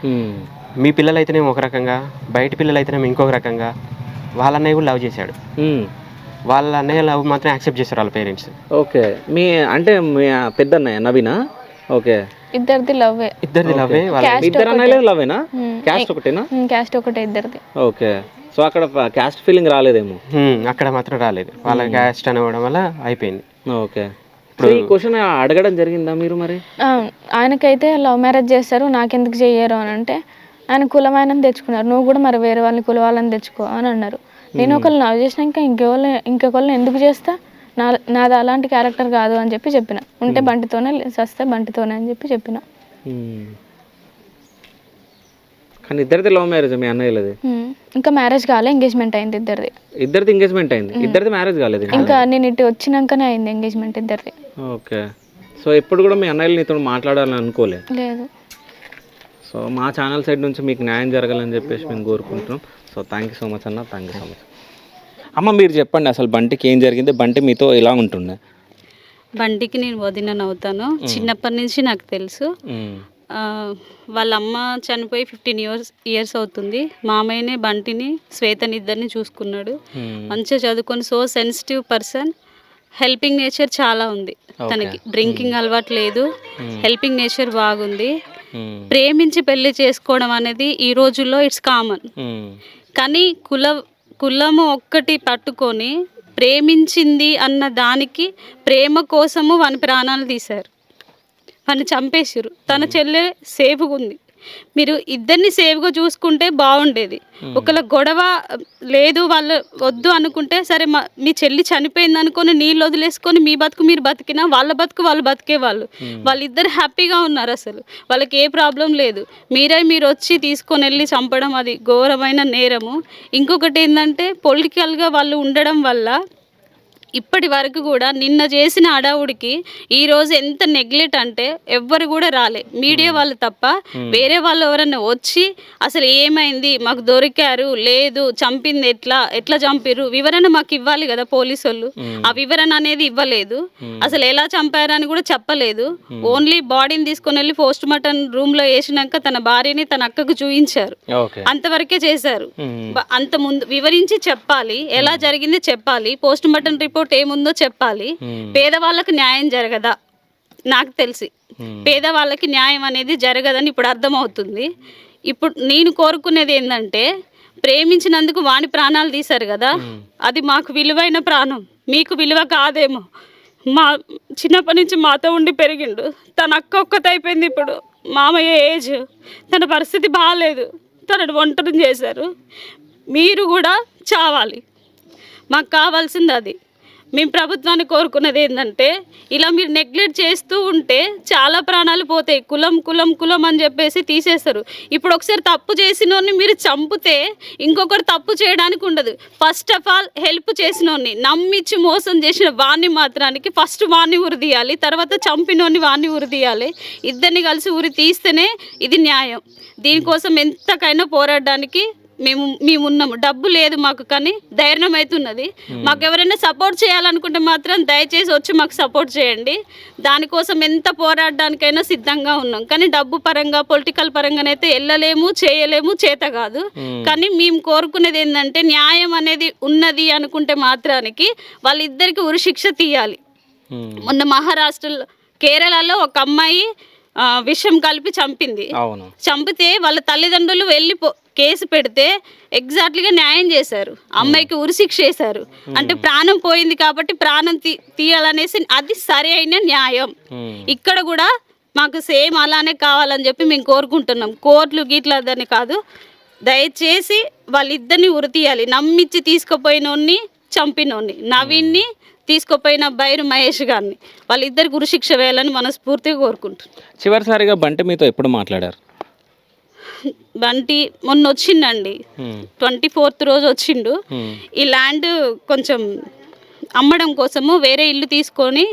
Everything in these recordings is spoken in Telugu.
హ్మ్. మీ పిల్లలైతేనేమో ఒక రకంగా, బయట పిల్లలైతేనేమో ఇంకొక రకంగా. వాళ్ళ అన్నయ్య కూడా లవ్ చేశాడు. హ్మ్. వాళ్ళ అన్నయ్య లవ్ మాత్రం యాక్సెప్ట్ చేశారు వాళ్ళ పేరెంట్స్. ఓకే. అంటే మీ పెద్దన్నయ్య నవీనా? ఓకే. ఇద్దరిది లవ్వే. ఇద్దరిది ఓకే. లవ్వే. వాళ్ళ క్యాస్ట్ ఇద్దరు ఒకటే. అన్నయ్యలది లవ్వేనా? క్యాస్ట్ ఒకటేనా? క్యాస్ట్ ఒకటే ఇద్దరిది. ఓకే. సో అక్కడ క్యాస్ట్ ఫీలింగ్ రాలేదేమో. అక్కడ మాత్రం రాలేదు. వాళ్ళ క్యాస్ట్ అనవడం వల్ల అయిపోయింది. ఓకే. సో ఈ క్వశ్చన్ అడగడం జరిగిందా మీరు మరి? ఆయనకైతే లవ్ మ్యారేజ్ చేస్తారు, నాకెందుకు చెయ్యరు అని అంటే, ఆయన కులమైనని తెచ్చుకున్నారు, నువ్వు కూడా మరి వేరే వాళ్ళని కులవాళ్ళని తెచ్చుకో అని అన్నారు. నేను ఒకళ్ళు లవ్ చేసినాక ఇంకొకళ్ళని ఎందుకు చేస్తా, నాది అలాంటి క్యారెక్టర్ కాదు అని చెప్పిన. ఉంటే బంటితోనే, సస్తే బంటితోనే అని చెప్పిన. కానీ ఇద్దరిది లవ్ మ్యారేజ్ మీ అన్నయ్యలది? ఇంకా మ్యారేజ్ కాలే, ఎంగేజ్మెంట్ అయింది ఇద్దరిది. ఇద్దరిది ఎంగేజ్మెంట్ అయింది, ఇద్దరిది మ్యారేజ్ కాలేదు ఇంకా నేను ఇటు వచ్చినాకనే అయింది ఎంగేజ్మెంట్ ఇద్దరిది. ఓకే. సో ఎప్పుడు కూడా మీ అన్నయ్యలు నీతో మాట్లాడాలని అనుకోలేదు? లేదు. సో మా ఛానల్ సైడ్ నుంచి మీకు న్యాయం జరగాలని చెప్పేసి మేము కోరుకుంటున్నాం. So thank you so much అన్న, థ్యాంక్ యూ సో మచ్. అమ్మ మీరు చెప్పండి అసలు బంటికి ఏం జరిగింది, బంటి మీతో ఎలా ఉంటుండే? బంటికి నేను వదినని అవుతాను. చిన్నప్పటి నుంచి నాకు తెలుసు. వాళ్ళ అమ్మ చనిపోయి 15 ఇయర్స్ అవుతుంది. మామయ్యనే బంటిని, శ్వేతని ఇద్దరిని చూసుకున్నాడు. మంచిగా చదువుకొని, so sensitive person, helping nature చాలా ఉంది తనకి. డ్రింకింగ్ అలవాటు లేదు, హెల్పింగ్ నేచర్ బాగుంది. ప్రేమించి పెళ్లి చేసుకోవడం అనేది ఈ రోజుల్లో ఇట్స్ కామన్. కానీ కులము ఒక్కటి పట్టుకొని ప్రేమించింది అన్న దానికి, ప్రేమ కోసము వాని ప్రాణాలు తీశారు, వాడిని చంపేసారు. తన చెల్లె సేఫ్గా ఉంది. మీరు ఇద్దరిని సేఫ్గా చూసుకుంటే బాగుండేది. ఒకళ్ళ గొడవ లేదు, వాళ్ళు వద్దు అనుకుంటే సరే, మీ చెల్లి చనిపోయింది అనుకొని నీళ్ళు వదిలేసుకొని మీ బతుకు మీరు బతికినా, వాళ్ళ బతుకు వాళ్ళు బతికేవాళ్ళు. వాళ్ళిద్దరు హ్యాపీగా ఉన్నారు, అసలు వాళ్ళకి ఏ ప్రాబ్లం లేదు. మీరు వచ్చి తీసుకొని వెళ్ళి చంపడం అది ఘోరమైన నేరము. ఇంకొకటి ఏంటంటే, పొలిటికల్గా వాళ్ళు ఉండడం వల్ల ఇప్పటి వరకు కూడా నిన్న చేసిన అడావుడికి ఈరోజు ఎంత నెగ్లెక్ట్ అంటే ఎవ్వరు కూడా రాలే, మీడియా వాళ్ళు తప్ప. వేరే వాళ్ళు ఎవరన్నా వచ్చి అసలు ఏమైంది, మాకు దొరికారు, లేదు చంపింది ఎట్లా చంపిరు వివరణ మాకు ఇవ్వాలి కదా పోలీసు వాళ్ళు. ఆ వివరణ అనేది ఇవ్వలేదు. అసలు ఎలా చంపారని కూడా చెప్పలేదు. ఓన్లీ బాడీని తీసుకొని వెళ్ళి పోస్ట్ మార్టం రూమ్ లో వేసినాక తన భార్యని తన అక్కకు చూపించారు, అంతవరకే చేశారు. అంత ముందు వివరించి చెప్పాలి, ఎలా జరిగింది చెప్పాలి, పోస్ట్ మార్టం రిపోర్ట్ ఏముందో చెప్పాలి. పేదవాళ్ళకి న్యాయం జరగదా? నాకు తెలిసి పేదవాళ్ళకి న్యాయం అనేది జరగదని ఇప్పుడు అర్థమవుతుంది. ఇప్పుడు నేను కోరుకునేది ఏంటంటే, ప్రేమించినందుకు వాని ప్రాణాలు తీశారు కదా, అది మాకు విలువైన ప్రాణం, మీకు విలువ కాదేమో. మా చిన్నప్పటి నుంచి మాతో ఉండి పెరిగిండు, తన అక్క ఒక్కతైపోయింది. ఇప్పుడు మామయ్య ఏజ్, తన పరిస్థితి బాగాలేదు, తనని ఒంటరిని చేశారు. మీరు కూడా చావాలి, మాకు కావాల్సింది అది. మేము ప్రభుత్వాన్ని కోరుకున్నది ఏంటంటే, ఇలా మీరు నెగ్లెక్ట్ చేస్తూ ఉంటే చాలా ప్రాణాలు పోతాయి. కులం అని చెప్పేసి తీసేస్తారు. ఇప్పుడు ఒకసారి తప్పు చేసినోడిని మీరు చంపితే ఇంకొకరు తప్పు చేయడానికి ఉండదు. ఫస్ట్ ఆఫ్ ఆల్ హెల్ప్ చేసినోడిని, నమ్మిచ్చి మోసం చేసిన వాడిని మాత్రానికి ఫస్ట్ వాడిని ఉరి తీయాలి, తర్వాత చంపినోడిని వాడిని ఉరి తీయాలి. ఇద్దరిని కలిసి ఉరి తీస్తేనే ఇది న్యాయం. దీనికోసం ఎంతకైనా పోరాడడానికి మేము ఉన్నాము. డబ్బు లేదు మాకు, కానీ ధైర్యం అవుతున్నది. మాకు ఎవరైనా సపోర్ట్ చేయాలనుకుంటే మాత్రం దయచేసి వచ్చి మాకు సపోర్ట్ చేయండి. దానికోసం ఎంత పోరాడడానికైనా సిద్ధంగా ఉన్నాం. కానీ డబ్బు పరంగా, పొలిటికల్ పరంగానైతే వెళ్ళలేము, చేయలేము, చేత కాదు. కానీ మేము కోరుకునేది ఏంటంటే, న్యాయం అనేది ఉన్నది అనుకుంటే మాత్రానికి వాళ్ళిద్దరికి ఉరిశిక్ష తీయాలి. మొన్న మహారాష్ట్రలో, కేరళలో ఒక అమ్మాయి విషం కలిపి చంపింది. చంపితే వాళ్ళ తల్లిదండ్రులు వెళ్ళి కేసు పెడితే ఎగ్జాక్ట్లీగా న్యాయం చేశారు, అమ్మాయికి ఉరిశిక్ష వేశారు. అంటే ప్రాణం పోయింది కాబట్టి ప్రాణం తీయాలనేసి అది సరి అయిన న్యాయం. ఇక్కడ కూడా మాకు సేమ్ అలానే కావాలని చెప్పి మేము కోరుకుంటున్నాం. కోర్టులు గీట్లదని కాదు, దయచేసి వాళ్ళిద్దరిని ఉరి తీయాలి. నమ్మిచ్చి తీసుకుపోయినోడిని, చంపినోడిని, నవీన్ని తీసుకుపోయిన బైరు మహేష్ గారిని, వాళ్ళిద్దరికి ఉరిశిక్ష వేయాలని మనస్ఫూర్తిగా కోరుకుంటున్నాం. చివరిసారిగా బంటి మీతో ఎప్పుడు మాట్లాడారు? బంటి మొన్న వచ్చిండండి, 24th రోజు వచ్చిండు. ఈ ల్యాండ్ కొంచెం అమ్మడం కోసము వేరే ఇల్లు తీసుకొని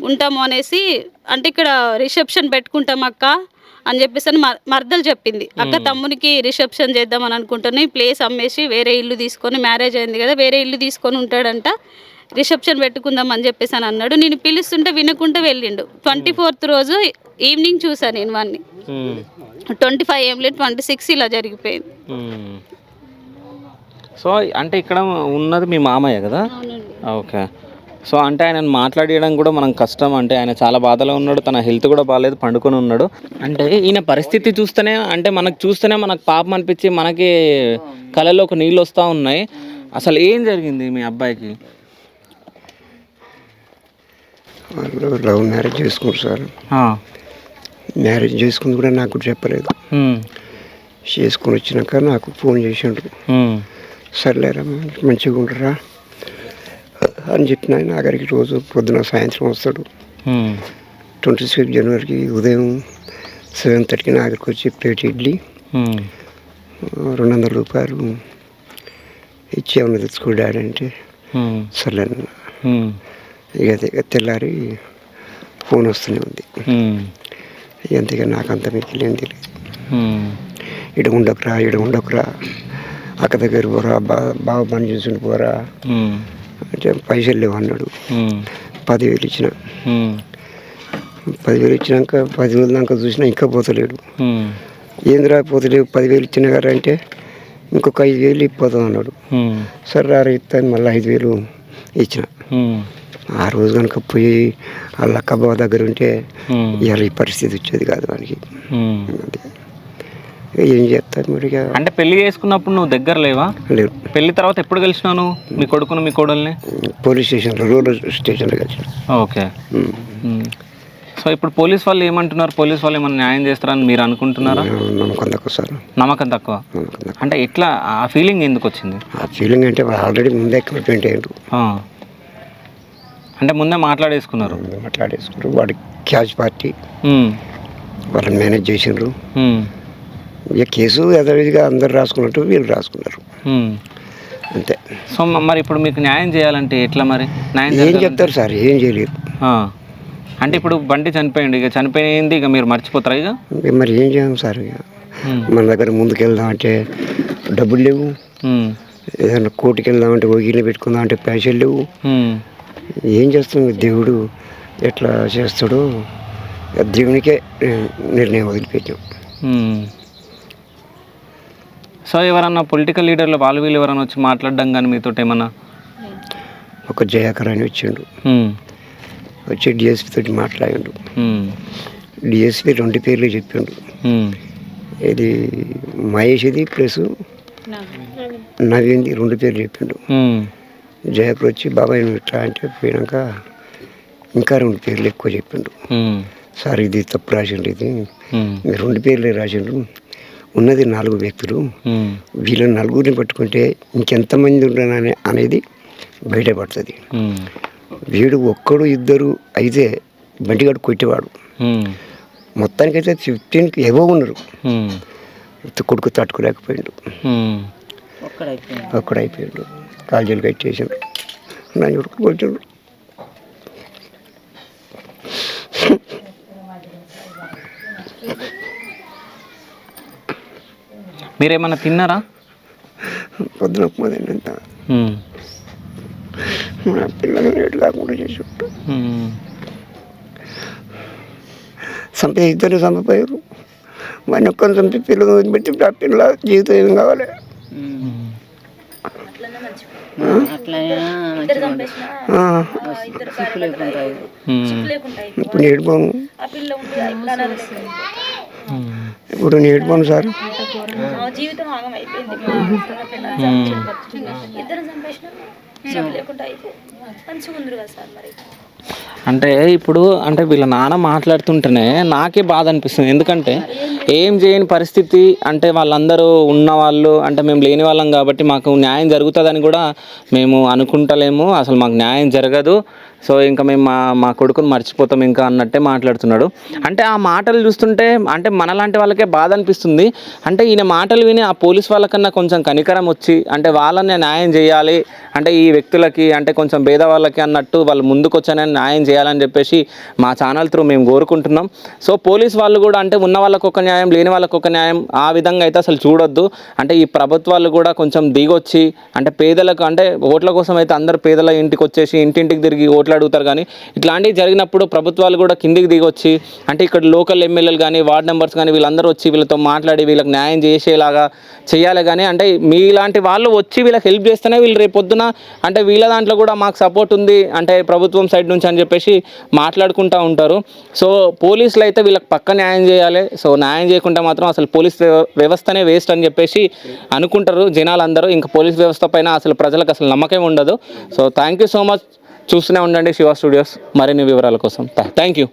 ఉంటాము అనేసి, అంటే ఇక్కడ రిసెప్షన్ పెట్టుకుంటాం అక్క అని చెప్పేసి అని మర్దలు చెప్పింది. అక్క తమ్మునికి రిసెప్షన్ చేద్దామని అనుకుంటున్నాను, ఈ ప్లేస్ అమ్మేసి వేరే ఇల్లు తీసుకొని, మ్యారేజ్ అయింది కదా, వేరే ఇల్లు తీసుకొని ఉంటాడంట, రిసెప్షన్ పెట్టుకుందాం అని చెప్పేసి అని అన్నాడు. నేను పిలుస్తుంటే వినకుండా వెళ్ళిండు. 24th రోజు ఈవినింగ్ చూసాను నేను వాడిని. 25 ఏం లేదు, 26 ఇలా జరిగిపోయింది. సో అంటే ఇక్కడ ఉన్నది మీ మామయ్య కదా? ఓకే. సో అంటే ఆయనను మాట్లాడడం కూడా మనం కష్టం. అంటే ఆయన చాలా బాధలో ఉన్నాడు, తన హెల్త్ కూడా బాగాలేదు, పండుకొని ఉన్నాడు. అంటే ఈయన పరిస్థితి చూస్తేనే అంటే మనకు పాపం అనిపించి మనకి కళ్ళలోకి నీళ్ళు వస్తూ ఉన్నాయి. అసలు ఏం జరిగింది మీ అబ్బాయికి? వాళ్ళు లవ్ మ్యారేజ్ చేసుకున్నారు సార్. మ్యారేజ్ చేసుకుంది కూడా నాకు కూడా చెప్పలేదు. చేసుకుని వచ్చినాక నాకు ఫోన్ చేసిండు, సర్లేరా మంచిగా ఉండరా అని చెప్పిన. ఆయన ఆఖరికి రోజు పొద్దున సాయంత్రం వస్తాడు. 26 జనవరికి ఉదయం 7:30కి నా దగ్గరికి వచ్చి ప్లేట్ ఇడ్లీ 200 రూపాయలు ఇచ్చి ఏమన్నా తెచ్చుకో డాడీ అంటే సర్లేను. ఇక తెల్లారి ఫోన్ వస్తూనే ఉంది. అంతేగా నాకు అంత మిగిలిన తెలియదు. ఇడ ఉండకురా అక్క దగ్గర పోరా, బాగా పని చూసుకుని పోరా అంటే పైసలు లేవు అన్నాడు. 10,000 ఇచ్చిన. 10,000 ఇచ్చినాక 10,000 దాకా చూసినా ఇంకా పోతలేడు. ఏందిరా పోతలేవు, 10,000 ఇచ్చిన కదా అంటే ఇంకొక 5,000 ఇప్పిపోతాం అన్నాడు. సరే రారా ఇస్తాను, మళ్ళీ 5,000 ఇచ్చిన. ఆ రోజు కనుక పోయి వాళ్ళ అక్క బావ దగ్గర ఉంటే ఇవాళ ఈ పరిస్థితి వచ్చేది కాదు వానికి. ఏం చేస్తారు మరి? అంటే పెళ్లి చేసుకున్నప్పుడు నువ్వు దగ్గర లేవా? లేవు. పెళ్లి తర్వాత ఎప్పుడు కలిసినావు నువ్వు మీ కొడుకును మీ కోడల్ని? పోలీస్ స్టేషన్లో, రూరల్ స్టేషన్లో కలిసిన. ఓకే. సో ఇప్పుడు పోలీస్ వాళ్ళు ఏమంటున్నారు? పోలీస్ వాళ్ళు ఏమన్నా న్యాయం చేస్తారని మీరు అనుకుంటున్నారా? నమ్మకం తక్కువ సార్. నమ్మకం తక్కువ అంటే ఎట్లా? ఆ ఫీలింగ్ ఎందుకు వచ్చింది? ఆ ఫీలింగ్ అంటే ఆల్రెడీ ముందే కమిట్మెంట్ అయ్యారు. అంటే ముందే మాట్లాడేసుకున్నారు. వాడి క్యాష్ పార్టీ వాళ్ళని మేనేజ్ చేసిండ్రు. ఇక కేసు యథావిధిగా అందరు రాసుకున్నట్టు వీళ్ళు రాసుకున్నారు అంతే. సో మరి ఇప్పుడు మీకు న్యాయం చేయాలంటే ఎట్లా మరి? ఏం చెప్తారు సార్? ఏం చేయలేరు. అంటే ఇప్పుడు బండి చనిపోయింది, ఇక చనిపోయింది, ఇక మీరు మర్చిపోతారా? ఇక మరి ఏం చేయం సార్? ఇక మన దగ్గర ముందుకు వెళ్దాం అంటే డబ్బులు లేవు, ఏదైనా కోర్టుకి వెళ్దామంటే వకీల్ని పెట్టుకుందాం అంటే పైసలు లేవు. ఏం చేస్తుంది దేవుడు ఎట్లా చేస్తాడో దేవునికే నిర్ణయం వదిలిపెట్టాం. సో ఎవరన్నా పొలిటికల్ లీడర్లు వాళ్ళు వీళ్ళు ఎవరన్నా వచ్చి మాట్లాడడం కానీ మీతో ఏమన్నా? ఒక జయాకర్ అని వచ్చిండు, వచ్చి డిఎస్పీ తోటి మాట్లాడిండు. డిఎస్పీ 2 పేర్లు చెప్పిండు. ఇది మహేష్ది ప్లస్ నవీన్ది 2 పేర్లు చెప్పిండు. జయాకర్ వచ్చి బాబాయ్ ఇట్లా అంటే పోయినాక ఇంకా 2 పేర్లు ఎక్కువ చెప్పిండు. సార్ ఇది తప్పు రాసిండు, ఇది మీరు 2 పేర్లే రాసిండ్రు, ఉన్నది 4 వ్యక్తులు, వీళ్ళని 4గురిని పట్టుకుంటే ఇంకెంతమంది ఉండనని అనేది బయటపడుతుంది. వీడు ఒక్కడు 2 అయితే బంటిగాడు కొట్టేవాడు. మొత్తానికైతే 15కి ఎవో ఉన్నారు. కొడుకు తట్టుకోలేకపోయిండు, ఒక్కడైపోయాడు. కాల్జీలు కట్టేసాడు, నా కొడుకు కొట్టాడు. మీరేమన్నా తిన్నారా? పొద్దున పోదంత మన పిల్లలు రేటు కాకుండా చేసి ఇద్దరు చంపిపోయారు. వాడిని ఒక్కరిని చంపి పిల్లలు వదిలిపెట్టి ఆ పిల్లల జీవితం ఏం కావాలి? ఇప్పుడు నేర్పాను, ఇప్పుడు నేర్పాను సార్. అంటే ఇప్పుడు అంటే వీళ్ళ నాన్న మాట్లాడుతుంటేనే నాకే బాధ అనిపిస్తుంది. ఎందుకంటే ఏం చేయని పరిస్థితి, అంటే వాళ్ళందరూ ఉన్నవాళ్ళు, అంటే మేము లేని వాళ్ళం కాబట్టి మాకు న్యాయం జరుగుతుందని కూడా మేము అనుకుంటలేము, అసలు మాకు న్యాయం జరగదు, సో ఇంకా మేము మా కొడుకుని మర్చిపోతాం ఇంకా అన్నట్టే మాట్లాడుతున్నాడు. అంటే ఆ మాటలు చూస్తుంటే అంటే మనలాంటి వాళ్ళకే బాధ అనిపిస్తుంది. అంటే ఈయన మాటలు విని ఆ పోలీస్ వాళ్ళకన్నా కొంచెం కనికరం వచ్చి అంటే వాళ్ళని న్యాయం చేయాలి, అంటే ఈ వ్యక్తులకి అంటే కొంచెం పేదవాళ్ళకి అన్నట్టు వాళ్ళు ముందుకు వచ్చానని న్యాయం చేయాలని చెప్పేసి మా ఛానల్ త్రూ మేము కోరుకుంటున్నాం. సో పోలీస్ వాళ్ళు కూడా అంటే ఉన్న వాళ్ళకు ఒక న్యాయం, లేని వాళ్ళకు ఒక న్యాయం, ఆ విధంగా అయితే అసలు చూడొద్దు. అంటే ఈ ప్రభుత్వాలు కూడా కొంచెం దిగొచ్చి అంటే పేదలకు అంటే ఓట్ల కోసం అయితే అందరు పేదల ఇంటికి వచ్చేసి ఇంటింటికి తిరిగి కోట్లు అడుగుతారు. కానీ ఇట్లాంటివి జరిగినప్పుడు ప్రభుత్వాలు కూడా కిందికి దిగొచ్చి అంటే ఇక్కడ లోకల్ ఎమ్మెల్యేలు కానీ వార్డ్ మెంబర్స్ కానీ వీళ్ళందరూ వచ్చి వీళ్ళతో మాట్లాడి వీళ్ళకి న్యాయం చేసేలాగా చేయాలి. కానీ అంటే మీలాంటి వాళ్ళు వచ్చి వీళ్ళకి హెల్ప్ చేస్తేనే వీళ్ళు రేపు పొద్దున అంటే వీళ్ళ దాంట్లో కూడా మాకు సపోర్ట్ ఉంది అంటే ప్రభుత్వం సైడ్ నుంచి అని చెప్పేసి మాట్లాడుకుంటూ ఉంటారు. సో పోలీసులు అయితే వీళ్ళకి పక్క న్యాయం చేయాలి. సో న్యాయం చేయకుండా మాత్రం అసలు పోలీస్ వ్యవస్థనే వేస్ట్ అని చెప్పేసి అనుకుంటారు జనాలందరూ. ఇంకా పోలీస్ వ్యవస్థ పైన అసలు ప్రజలకు అసలు నమ్మకం ఉండదు. So thank you so much. చూస్తూనే ఉండండి శివ స్టూడియోస్ మరిన్ని వివరాల కోసం. Thank you.